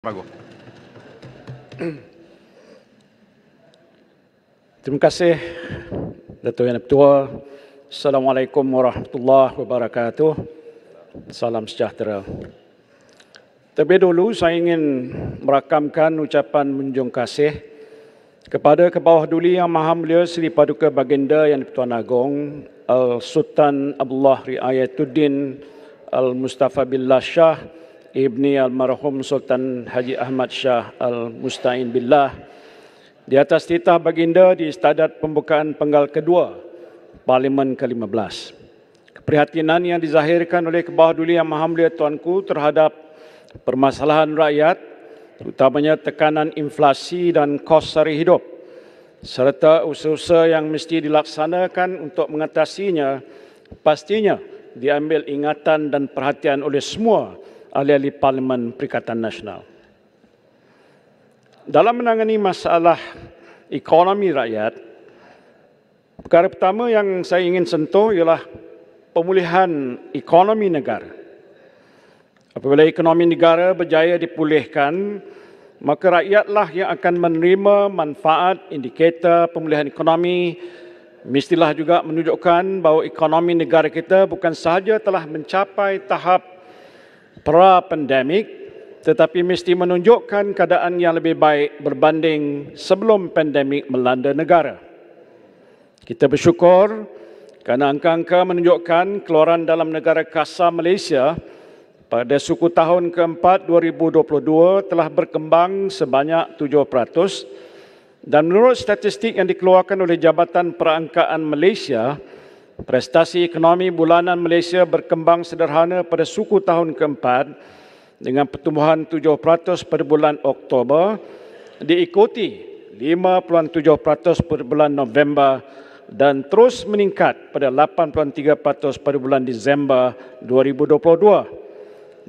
Bagus. Terima kasih Datuk Yang Ketua. Assalamualaikum warahmatullahi wabarakatuh. Salam sejahtera. Terlebih dahulu saya ingin merakamkan ucapan menjunjung kasih kepada Kebawah Duli Yang Maha Mulia Seri Paduka Baginda Yang di-Pertuan Agong Al-Sultan Abdullah Riayatuddin Al-Mustafa Billah Shah Ibni Almarhum Sultan Haji Ahmad Shah Al-Musta'in Billah di atas titah baginda di istadat pembukaan penggal kedua Parlimen ke-15. Keprihatinan yang dizahirkan oleh Kebawah Duli Yang Maha Mulia Tuanku terhadap permasalahan rakyat, terutamanya tekanan inflasi dan kos sara hidup, serta usaha-usaha yang mesti dilaksanakan untuk mengatasinya, pastinya diambil ingatan dan perhatian oleh semua ahli-ahli Parlimen Perikatan Nasional. Dalam menangani masalah ekonomi rakyat, perkara pertama yang saya ingin sentuh ialah pemulihan ekonomi negara. Apabila ekonomi negara berjaya dipulihkan, maka rakyatlah yang akan menerima manfaat indikator pemulihan ekonomi. Mestilah juga menunjukkan bahawa ekonomi negara kita bukan sahaja telah mencapai tahap pra-pandemik, tetapi mesti menunjukkan keadaan yang lebih baik berbanding sebelum pandemik melanda negara. Kita bersyukur kerana angka-angka menunjukkan keluaran dalam negara kasar Malaysia pada suku tahun keempat 2022 telah berkembang sebanyak 7%, dan menurut statistik yang dikeluarkan oleh Jabatan Perangkaan Malaysia, prestasi ekonomi bulanan Malaysia berkembang sederhana pada suku tahun keempat dengan pertumbuhan 7% pada bulan Oktober, diikuti 5.7% pada bulan November dan terus meningkat pada 8.3% pada bulan Disember 2022.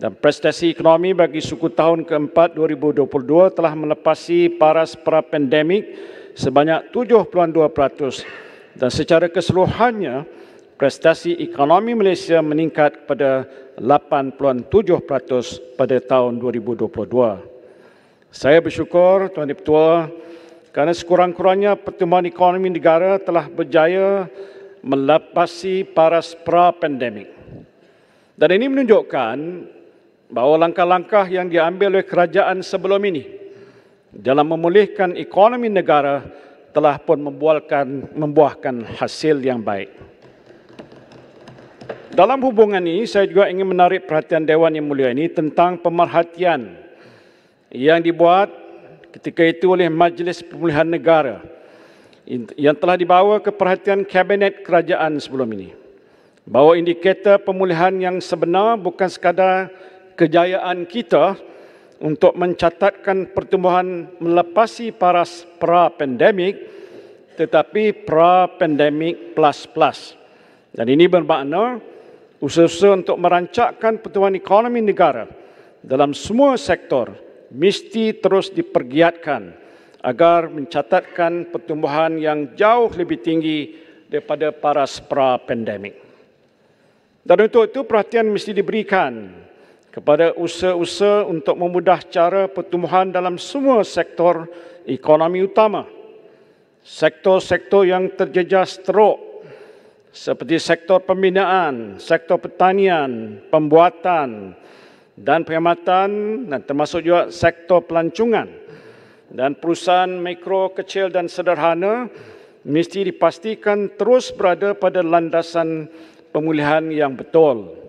Dan prestasi ekonomi bagi suku tahun keempat 2022 telah melepasi paras pra-pandemik sebanyak 7.2%, dan secara keseluruhannya prestasi ekonomi Malaysia meningkat kepada 8.7% pada tahun 2022. Saya bersyukur Tuan Dipertua kerana sekurang-kurangnya pertumbuhan ekonomi negara telah berjaya melepasi paras pra-pandemik. Dan ini menunjukkan bahawa langkah-langkah yang diambil oleh kerajaan sebelum ini dalam memulihkan ekonomi negara telah pun membuahkan hasil yang baik. Dalam hubungan ini, saya juga ingin menarik perhatian Dewan Yang Mulia ini tentang pemerhatian yang dibuat ketika itu oleh Majlis Pemulihan Negara yang telah dibawa ke perhatian Kabinet Kerajaan sebelum ini, bahawa indikator pemulihan yang sebenar bukan sekadar kejayaan kita untuk mencatatkan pertumbuhan melepasi paras pra-pandemik, tetapi pra-pandemik plus. Dan ini bermakna usaha-usaha untuk merancangkan pertumbuhan ekonomi negara dalam semua sektor mesti terus dipergiatkan agar mencatatkan pertumbuhan yang jauh lebih tinggi daripada paras pra-pandemik. Dan untuk itu perhatian mesti diberikan kepada usaha-usaha untuk memudah cara pertumbuhan dalam semua sektor ekonomi utama. Sektor-sektor yang terjejas teruk seperti sektor pembinaan, sektor pertanian, pembuatan dan perkhidmatan, dan termasuk juga sektor pelancongan dan perusahaan mikro, kecil dan sederhana mesti dipastikan terus berada pada landasan pemulihan yang betul.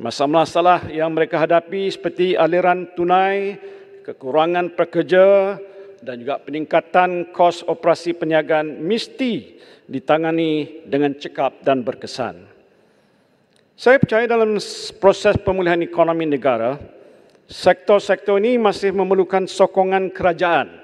Masalah-masalah yang mereka hadapi seperti aliran tunai, kekurangan pekerja dan juga peningkatan kos operasi perniagaan mesti ditangani dengan cekap dan berkesan. Saya percaya dalam proses pemulihan ekonomi negara, sektor-sektor ini masih memerlukan sokongan kerajaan.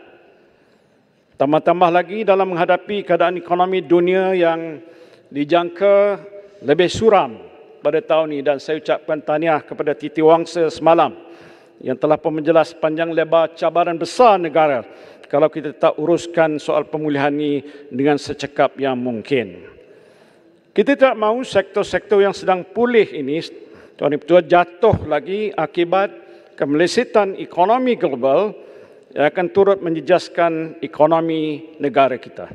Tambah-tambah lagi dalam menghadapi keadaan ekonomi dunia yang dijangka lebih suram pada tahun ini, dan saya ucapkan tahniah kepada Titi Wangsa semalam yang telah pun menjelas panjang lebar cabaran besar negara kalau kita tak uruskan soal pemulihan ini dengan secekap yang mungkin. Kita tak mahu sektor-sektor yang sedang pulih ini, Tuan Ketua, jatuh lagi akibat kemelesetan ekonomi global yang akan turut menjejaskan ekonomi negara kita.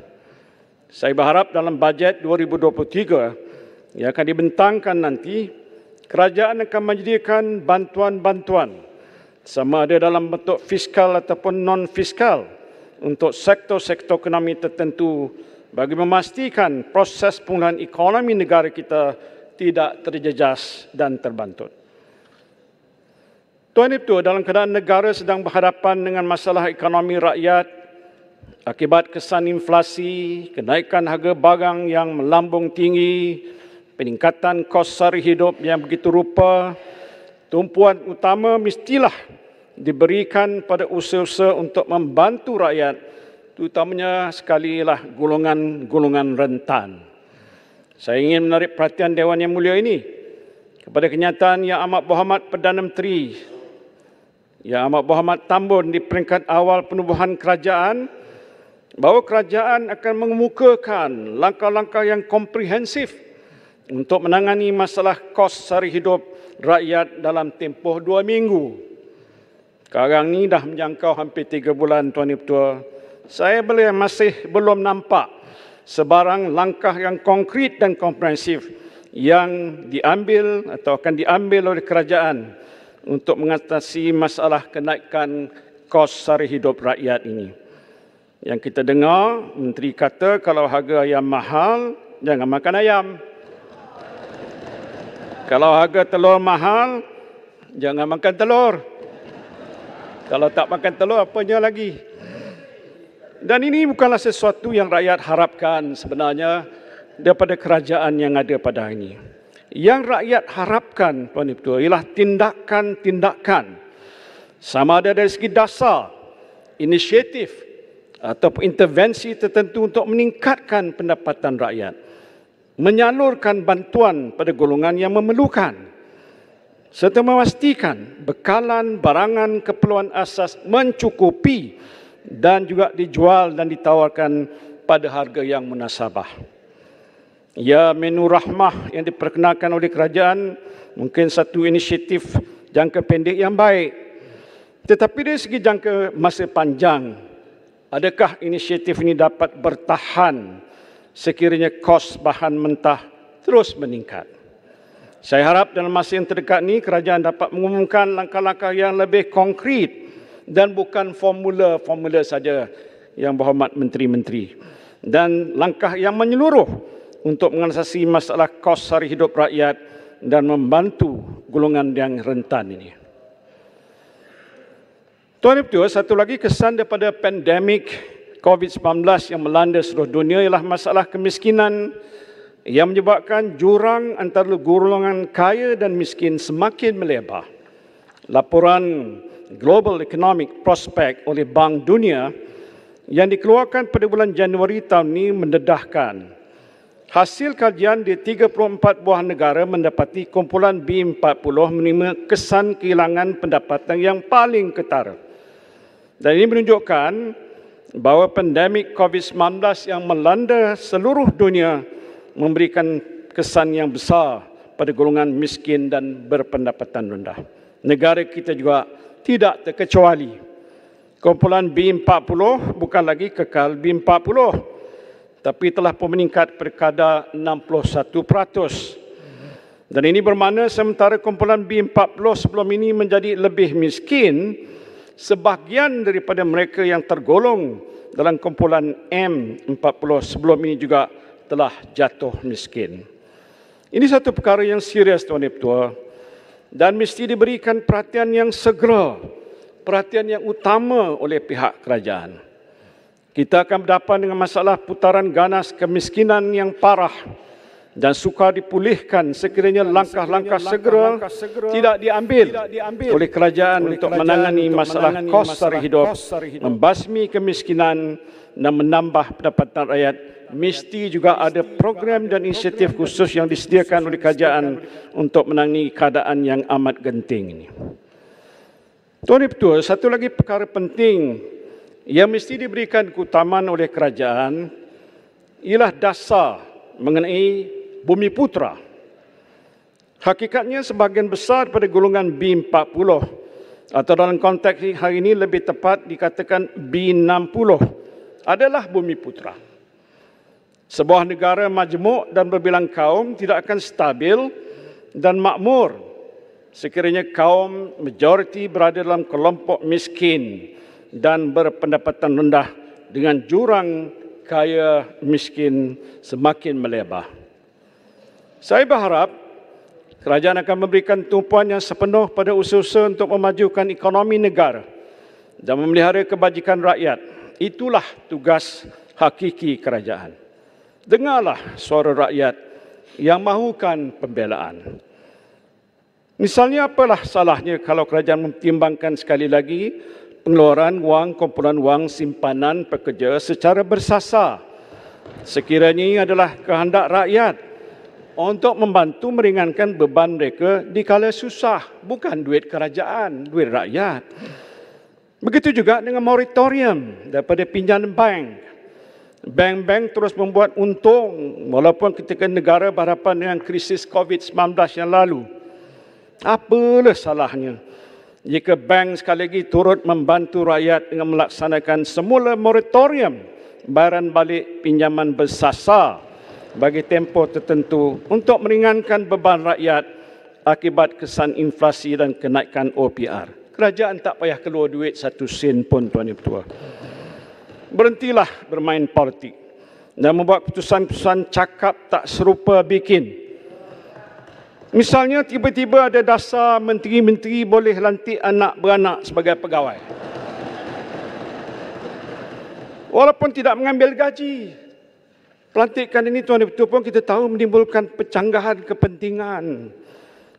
Saya berharap dalam bajet 2023 yang akan dibentangkan nanti, kerajaan akan menyediakan bantuan-bantuan sama ada dalam bentuk fiskal ataupun non-fiskal untuk sektor-sektor ekonomi tertentu bagi memastikan proses pemulihan ekonomi negara kita tidak terjejas dan terbantut. Tuan Ibu, dalam keadaan negara sedang berhadapan dengan masalah ekonomi rakyat akibat kesan inflasi, kenaikan harga barang yang melambung tinggi, peningkatan kos sara hidup yang begitu rupa, tumpuan utama mestilah diberikan pada usaha-usaha untuk membantu rakyat, terutamanya sekalilah golongan-golongan rentan. Saya ingin menarik perhatian Dewan Yang Mulia ini kepada kenyataan Yang Amat Berhormat Perdana Menteri Yang Amat Berhormat Tambun di peringkat awal penubuhan kerajaan, bahawa kerajaan akan mengemukakan langkah-langkah yang komprehensif untuk menangani masalah kos sara hidup rakyat dalam tempoh 2 minggu. Sekarang ni dah menjangkau hampir 3 bulan, Tuan Ibu Ketua. Saya masih belum nampak sebarang langkah yang konkret dan komprehensif yang diambil atau akan diambil oleh kerajaan untuk mengatasi masalah kenaikan kos sara hidup rakyat ini. Yang kita dengar, Menteri kata kalau harga ayam mahal, jangan makan ayam. Kalau harga telur mahal, jangan makan telur. Kalau tak makan telur, apanya lagi? Dan ini bukanlah sesuatu yang rakyat harapkan sebenarnya daripada kerajaan yang ada pada hari ini. Yang rakyat harapkan, Tuan Ibu Ketua, ialah tindakan-tindakan sama ada dari segi dasar, inisiatif atau intervensi tertentu untuk meningkatkan pendapatan rakyat, menyalurkan bantuan pada golongan yang memerlukan, serta memastikan bekalan barangan keperluan asas mencukupi dan juga dijual dan ditawarkan pada harga yang munasabah. Ya, menu rahmah yang diperkenalkan oleh kerajaan mungkin satu inisiatif jangka pendek yang baik. Tetapi dari segi jangka masa panjang, adakah inisiatif ini dapat bertahan sekiranya kos bahan mentah terus meningkat? Saya harap dalam masa yang terdekat ini kerajaan dapat mengumumkan langkah-langkah yang lebih konkret dan bukan formula-formula saja, Yang Berhormat Menteri-Menteri, dan langkah yang menyeluruh untuk mengatasi masalah kos sara hidup rakyat dan membantu golongan yang rentan ini. Tuan Ibu Ketua, satu lagi kesan daripada pandemik COVID-19 yang melanda seluruh dunia ialah masalah kemiskinan yang menyebabkan jurang antara golongan kaya dan miskin semakin melebar. Laporan Global Economic Prospect oleh Bank Dunia yang dikeluarkan pada bulan Januari tahun ini mendedahkan hasil kajian di 34 buah negara mendapati kumpulan B40 menerima kesan kehilangan pendapatan yang paling ketara. Dan ini menunjukkan bahawa pandemik COVID-19 yang melanda seluruh dunia memberikan kesan yang besar pada golongan miskin dan berpendapatan rendah. Negara kita juga tidak terkecuali. Kumpulan B40 bukan lagi kekal B40, tapi telah pun meningkat pada kadar 61%. Dan ini bermakna sementara kumpulan B40 sebelum ini menjadi lebih miskin, sebahagian daripada mereka yang tergolong dalam kumpulan M40 sebelum ini juga telah jatuh miskin. Ini satu perkara yang serius, Tuan Ibu Ketua, dan mesti diberikan perhatian yang segera, perhatian yang utama oleh pihak kerajaan. Kita akan berhadapan dengan masalah putaran ganas kemiskinan yang parah dan sukar dipulihkan sekiranya langkah-langkah segera tidak diambil oleh kerajaan untuk menangani masalah kos sara hidup, membasmi kemiskinan dan menambah pendapatan rakyat. Mesti juga ada program dan inisiatif khusus yang disediakan oleh kerajaan untuk menangani keadaan yang amat genting ini. Tuan Ibu Ketua, satu lagi perkara penting yang mesti diberikan keutamaan oleh kerajaan ialah dasar mengenai Bumi Putra. Hakikatnya sebahagian besar pada golongan B40 atau dalam konteks hari ini lebih tepat dikatakan B60 adalah bumi putera. Sebuah negara majmuk dan berbilang kaum tidak akan stabil dan makmur sekiranya kaum majoriti berada dalam kelompok miskin dan berpendapatan rendah dengan jurang kaya miskin semakin melebar. Saya berharap kerajaan akan memberikan tumpuan yang sepenuh pada usaha-usaha untuk memajukan ekonomi negara dan memelihara kebajikan rakyat. Itulah tugas hakiki kerajaan. Dengarlah suara rakyat yang mahukan pembelaan. Misalnya, apalah salahnya kalau kerajaan mempertimbangkan sekali lagi pengeluaran wang, kumpulan wang simpanan pekerja secara bersasar. Sekiranya ini adalah kehendak rakyat untuk membantu meringankan beban mereka di kala susah, bukan duit kerajaan, duit rakyat. Begitu juga dengan moratorium daripada pinjaman bank. Bank-bank terus membuat untung walaupun ketika negara berhadapan dengan krisis COVID-19 yang lalu. Apalah salahnya jika bank sekali lagi turut membantu rakyat dengan melaksanakan semula moratorium bayaran balik pinjaman bersasar bagi tempoh tertentu untuk meringankan beban rakyat akibat kesan inflasi dan kenaikan OPR. Kerajaan tak payah keluar duit 1 sen pun, Tuan Yang Bertuah. Berhentilah bermain politik dan membuat keputusan-keputusan cakap tak serupa bikin. Misalnya, tiba-tiba ada dasar menteri-menteri boleh lantik anak beranak sebagai pegawai, walaupun tidak mengambil gaji. Pelantikan ini, Tuan Yang Bertuah, pun kita tahu menimbulkan pencanggahan kepentingan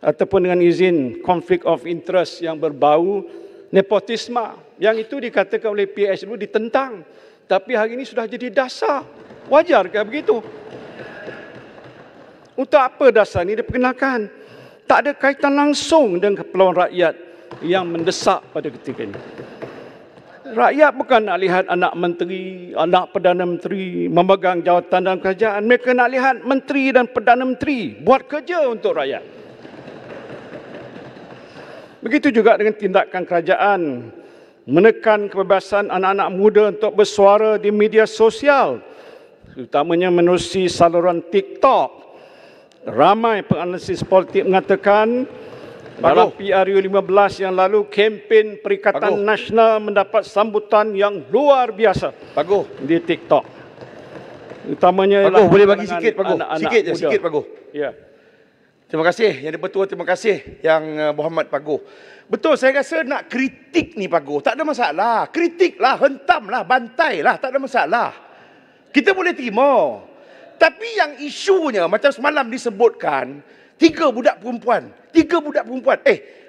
ataupun dengan izin konflik of interest yang berbau nepotisme. Yang itu dikatakan oleh PH dulu ditentang, tapi hari ini sudah jadi dasar. Wajar ke begitu? Untuk apa dasar ini diperkenalkan? Tak ada kaitan langsung dengan keperluan rakyat yang mendesak pada ketika ini. Rakyat bukan nak lihat anak menteri, anak Perdana Menteri memegang jawatan dalam kerajaan. Mereka nak lihat menteri dan Perdana Menteri buat kerja untuk rakyat. Begitu juga dengan tindakan kerajaan menekan kebebasan anak-anak muda untuk bersuara di media sosial, terutamanya menerusi saluran TikTok. Ramai penganalisis politik mengatakan dalam PRU 15 yang lalu, kempen Perikatan Nasional mendapat sambutan yang luar biasa di TikTok. Utamanya boleh bagi sikit, sikit je, sikit, Ya. Terima kasih Yang Dipertua, terima kasih Yang Muhammad Paguh. Betul, saya rasa nak kritik ni Paguh, tak ada masalah. Kritiklah, hentamlah, bantailah, tak ada masalah. Kita boleh terima. Tapi yang isunya macam semalam disebutkan, 3 budak perempuan.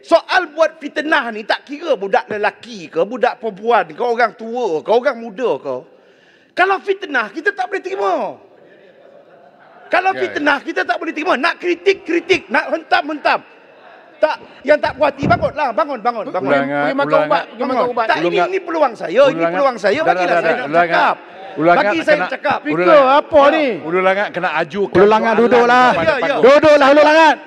Soal buat fitnah ni tak kira budak lelaki ke, budak perempuan ke, orang tua ke, orang muda ke. Kalau fitnah kita tak boleh terima. Nak kritik, nak hentam. Tak, yang tak puas hati bangunlah, bangun. Pergi makan ubat. Tak, ini peluang saya, bagilah saya nak cakap. Bagi saya cakap. Speaker apa ni? Ulu Langat kena ajukan. Ulu Langat duduklah. Duduklah Ulu Langat.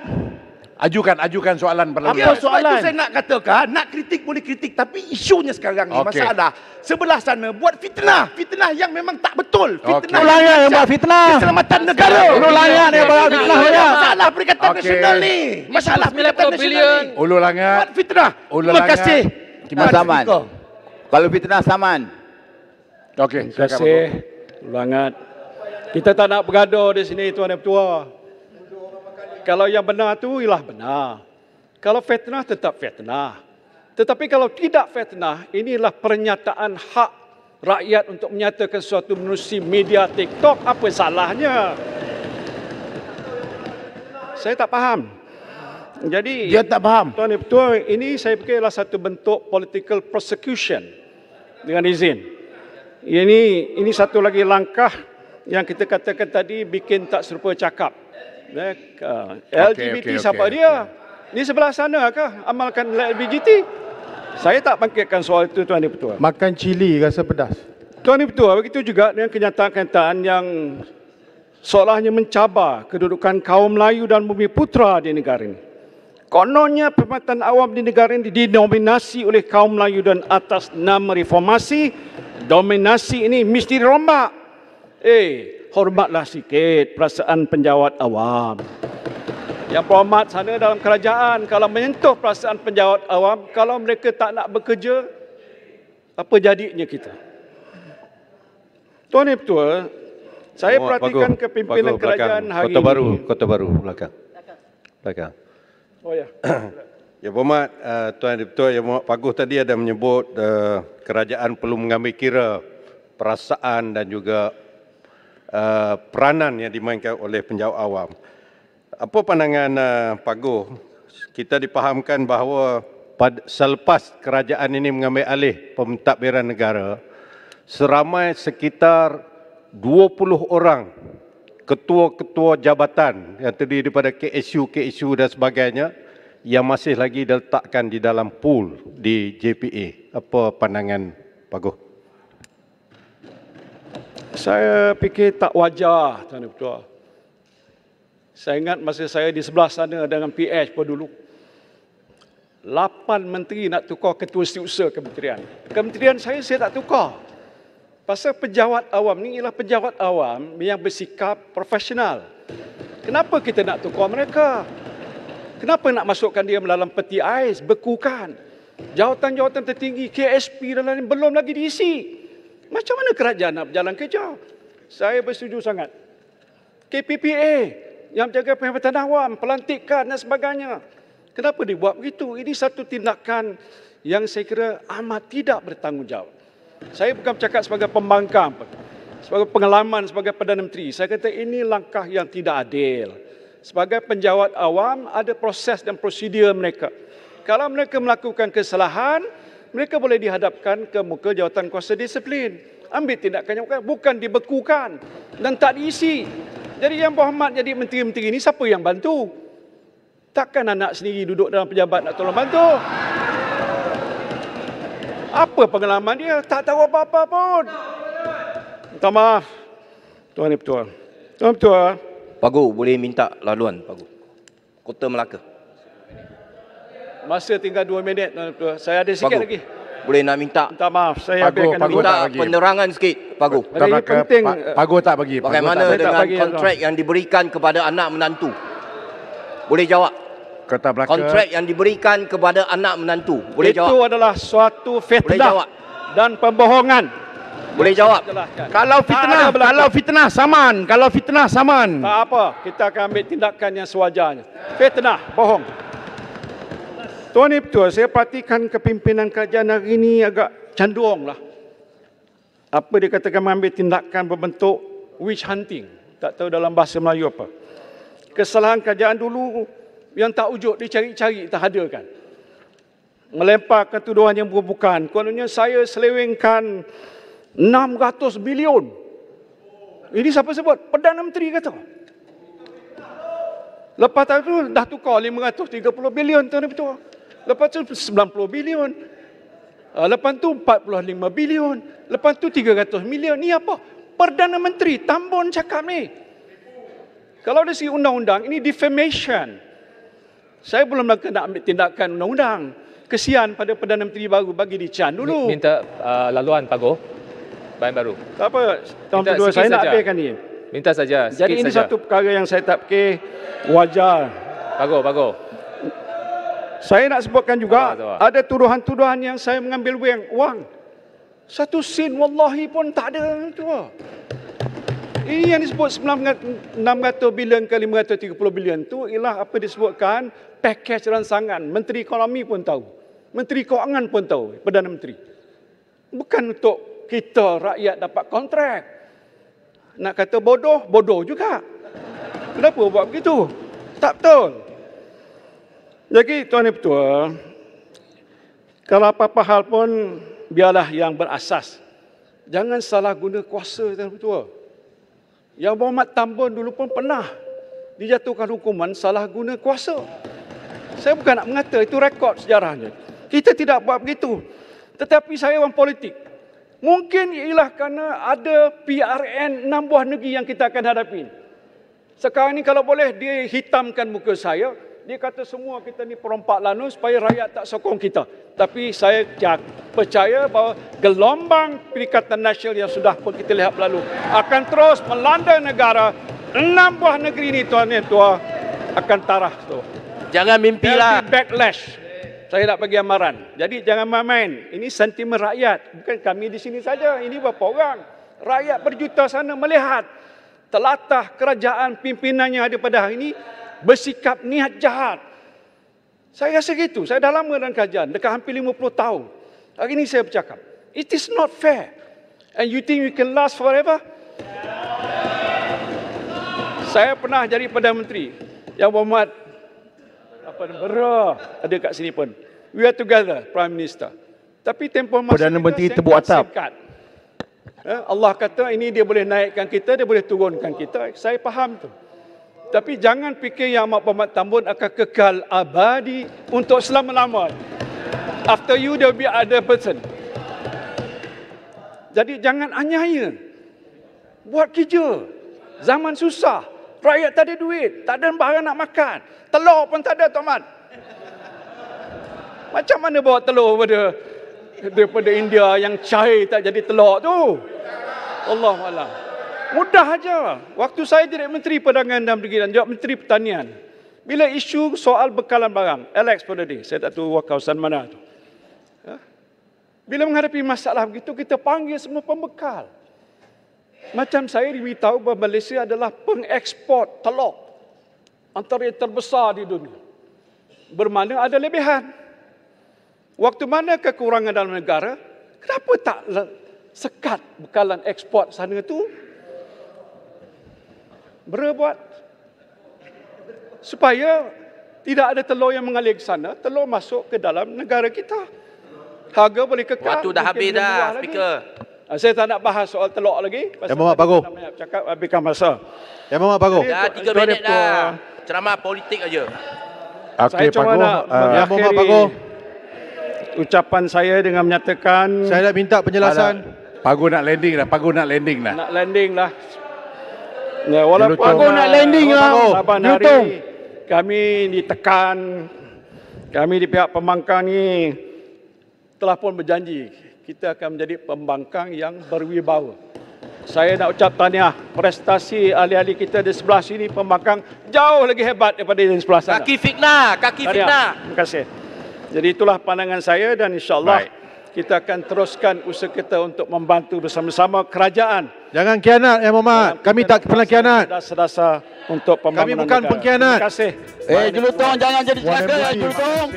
Ajukan soalan Apa soalan? Itu saya nak katakan, nak kritik boleh kritik, tapi isunya sekarang ni masalah sebelah sana buat fitnah yang memang tak betul. Fitnah. Ulu Langat yang buat fitnah. Keselamatan negara. Ulu Langat yang buat fitnah. Masalah Perikatan Nasional ni. Masalah Perikatan Nasional ni. Ulu Langat. Buat fitnah. Terima kasih. Mas Saman. Kalau fitnah Saman. Okey, terima kasih. Ulangat. Kita tak nak bergaduh di sini, Tuan Yang Bertuah. Kalau yang benar tu ialah benar. Kalau fitnah tetap fitnah. Tetapi kalau tidak fitnah, inilah pernyataan hak rakyat untuk menyatakan sesuatu menerusi media TikTok. Apa salahnya? Saya tak faham. Jadi Dia tak faham. Tuan Yang Bertuah, ini saya fikir adalah satu bentuk political prosecution dengan izin. Ini satu lagi langkah yang kita katakan tadi bikin tak serupa cakap. LGBT siapa dia? Di sebelah sana kah amalkan LGBT? Saya tak bangkitkan soal itu, Tuan Yang Bertuah. Makan cili rasa pedas. Tuan Yang Bertuah, begitu juga dengan kenyataan-kenyataan yang seolahnya mencabar kedudukan kaum Melayu dan Bumi Putera di negara ini. Kononnya perkhidmatan awam di negara ini didominasi oleh kaum Melayu dan atas nama reformasi, dominasi ini mesti dirombak. Hormatlah sikit perasaan penjawat awam. Yang berhormat sana dalam kerajaan, kalau menyentuh perasaan penjawat awam, kalau mereka tak nak bekerja, apa jadinya kita? Tuan Yang Pertua, saya perhatikan kepimpinan kerajaan hari ini. Kota Baru, belakang. Oh ya. Yang Berhormat Tuan Yang Pertua, Yang Berhormat Paguh tadi ada menyebut kerajaan perlu mengambil kira perasaan dan juga peranan yang dimainkan oleh penjawat awam. Apa pandangan Paguh? Kita dipahamkan bahawa selepas kerajaan ini mengambil alih pentadbiran negara, seramai sekitar 20 orang ketua-ketua jabatan yang terdiri daripada KSU dan sebagainya yang masih lagi diletakkan di dalam pool di JPA. Apa pandangan Paguh? Saya fikir tak wajar, Tuan Yang Pertua. Saya ingat masa saya di sebelah sana dengan PH pun dulu. 8 menteri nak tukar ketua setiausaha kementerian. Kementerian saya tak tukar. Pasal pejabat awam ni ialah pejabat awam yang bersikap profesional. Kenapa kita nak tukar mereka? Kenapa nak masukkan dia dalam peti ais, bekukan? Jawatan-jawatan tertinggi, KSP dan lain belum lagi diisi. Macam mana kerajaan nak berjalan kerja? Saya bersetuju sangat. KPPA yang menjaga perkhidmatan awam, pelantikan dan sebagainya. Kenapa dibuat begitu? Ini satu tindakan yang saya kira amat tidak bertanggungjawab. Saya bukan bercakap sebagai pembangkang, sebagai pengalaman sebagai Perdana Menteri. Saya kata ini langkah yang tidak adil. Sebagai penjawat awam, ada proses dan prosedur mereka. Kalau mereka melakukan kesalahan, mereka boleh dihadapkan ke muka jawatan kuasa disiplin. Ambil tindakan yang bukan dibekukan dan tak diisi. Jadi yang berhormat jadi menteri-menteri ini siapa yang bantu? Takkan anak sendiri duduk dalam pejabat nak tolong bantu? Apa pengalaman dia? Tak tahu apa-apa pun. Minta maaf, Tuan Yang Pertua. Tuan Yang Pertua. Paguh, boleh minta laluan, Paguh. Kota Melaka. Masa tinggal 2 minit, Tuan Yang Pertua. Saya ada sikit Paguh, lagi. boleh nak minta. Minta maaf, saya biarkan dulu. Minta penerangan sikit, Paguh. Hari ini penting. Paguh tak bagi. Bagaimana dengan kontrak yang diberikan kepada anak menantu? Boleh jawab. Kota Melaka. Kontrak yang diberikan kepada anak menantu. Boleh Itu jawab. adalah suatu Boleh fitnah jawab. dan pembohongan. Boleh jawab. Kalau fitnah saman. Tak apa, kita akan ambil tindakan yang sewajarnya. Fitnah, bohong. Tuan Yang Pertua, saya perhatikan kepimpinan kerajaan hari ini agak canduang lah. Apa dikatakan mengambil tindakan berbentuk witch hunting. Tak tahu dalam bahasa Melayu apa. Kesalahan kerajaan dulu yang tak wujud, dicari-cari, tak ada kan. Melemparkan tuduhan yang bukan. Kononnya saya selewengkan 600 bilion. Ini siapa sebut? Perdana Menteri kata. Lepas tu dah tukar 530 bilion, Tuan Yang Pertua. Lepas tu 90 bilion. Lepas tu 45 bilion. Lepas tu 300 milion. Ni apa? Perdana Menteri Tambun cakap ni. Kalau dari segi undang-undang, ini defamation. Saya belum nak ambil tindakan undang-undang. Kesian pada Perdana Menteri baru, bagi dican dulu. Minta laluan, Paguh. Bahan baru. Tak apa, tahun Minta kedua sikit saya nak saja. habiskan ni. Minta saja, sikit Jadi ini saja. satu perkara yang saya tak fikir wajar. Paguh. Saya nak sebutkan juga, Sabar. ada tuduhan-tuduhan yang saya mengambil wang. Satu sen wallahi pun tak ada. Ini yang disebut 600 bilion ke 530 bilion tu ialah apa disebutkan pakej rancangan. Menteri Ekonomi pun tahu. Menteri Kewangan pun tahu. Perdana Menteri. Bukan untuk kita rakyat dapat kontrak. Nak kata bodoh, bodoh juga. Kenapa buat begitu? Tak betul. Jadi Tuan Yang Pertua, kalau apa-apa hal pun biarlah yang berasas. Jangan salah guna kuasa, Tuan Yang Pertua. Yang Berhormat Tambun dulu pun pernah dijatuhkan hukuman salah guna kuasa. Saya bukan nak mengata, itu rekod sejarahnya. Kita tidak buat begitu. Tetapi saya orang politik. Mungkin ialah kerana ada PRN 6 buah negeri yang kita akan hadapi. Sekarang ni kalau boleh dia hitamkan muka saya, Dia kata semua kita ni perompak lanu supaya rakyat tak sokong kita. Tapi saya percaya bahawa gelombang Perikatan Nasional yang sudah pun kita lihat berlalu akan terus melanda negara. 6 buah negeri ni tuan dan tuan akan tarah tu. Jangan mimpilah. There'll be backlash. Saya nak bagi amaran. Jadi jangan main-main. Ini sentimen rakyat. Bukan kami di sini saja. Ini berapa orang. Rakyat berjuta sana melihat telatah kerajaan pimpinannya ada pada hari ini bersikap niat jahat. Saya rasa gitu. Saya dah lama dalam kajian. Dekat hampir 50 tahun. Hari ini saya bercakap. It is not fair. And you think you can last forever? Saya pernah jadi Perdana Menteri. Yang berhormat ada kat sini pun. We are together, Prime Minister. Tapi tempoh masa Perdana Menteri tebuk atap. Allah kata ini dia boleh naikkan kita, dia boleh turunkan kita. Saya faham tu. Tapi jangan fikir yang Amat Berhormat Tambun akan kekal abadi untuk selama-lamanya. After you, there will be other person. Jadi jangan anyaya. Buat kerja. Zaman susah. Rakyat tak ada duit. Tak ada barang nak makan. Telur pun tak ada, Tuan Mat. Macam mana bawa telur daripada India yang cair tak jadi telur tu? Allahuakbar. Mudah aja. Waktu saya jadi Menteri Perdagangan dan Perdagangan, juga Menteri Pertanian. Bila isu soal bekalan barang, Alex pada dia, saya tak tahu kawasan mana tu. Bila menghadapi masalah begitu, kita panggil semua pembekal. Macam saya diberitahu bahawa Malaysia adalah pengeksport telur antara yang terbesar di dunia. Bermakna ada lebihan. Waktu mana kekurangan dalam negara, kenapa tak sekat bekalan ekspor sana tu? Berbuat supaya tidak ada telur yang mengalir ke sana, telur masuk ke dalam negara kita. Harga boleh kekal. Waktu dah habis dah, Speaker. Saya tak nak bahas soal telur lagi. Yang Berhormat Paguh. Cakap habiskan masa. Yang Berhormat Paguh. Dah 3 minit dah. Ceramah politik aja. Okey, Saya cuma Paguh. nak Yang Berhormat mengakhiri Paguh. ucapan saya dengan menyatakan Saya nak minta penjelasan. Paguh nak landing dah. Paguh nak landing dah. nak landing lah. Ya, walaupun Paguh nak landing lah. saban hari kami ditekan, kami di pihak pembangkang ni telah pun berjanji kita akan menjadi pembangkang yang berwibawa. Saya nak ucap tahniah prestasi ahli-ahli kita di sebelah sini pembangkang jauh lagi hebat daripada di sebelah sana. Kaki fitnah, kaki fitnah. Terima kasih. Jadi itulah pandangan saya dan insya-Allah kita akan teruskan usaha kita untuk membantu bersama-sama kerajaan. Jangan khianat, Yang Berhormat. Kami tak pernah khianat. Dasar-dasar untuk pembangunan Kami bukan negara. pengkhianat. Terima kasih. Julutong jangan jadi celaka, Julutong.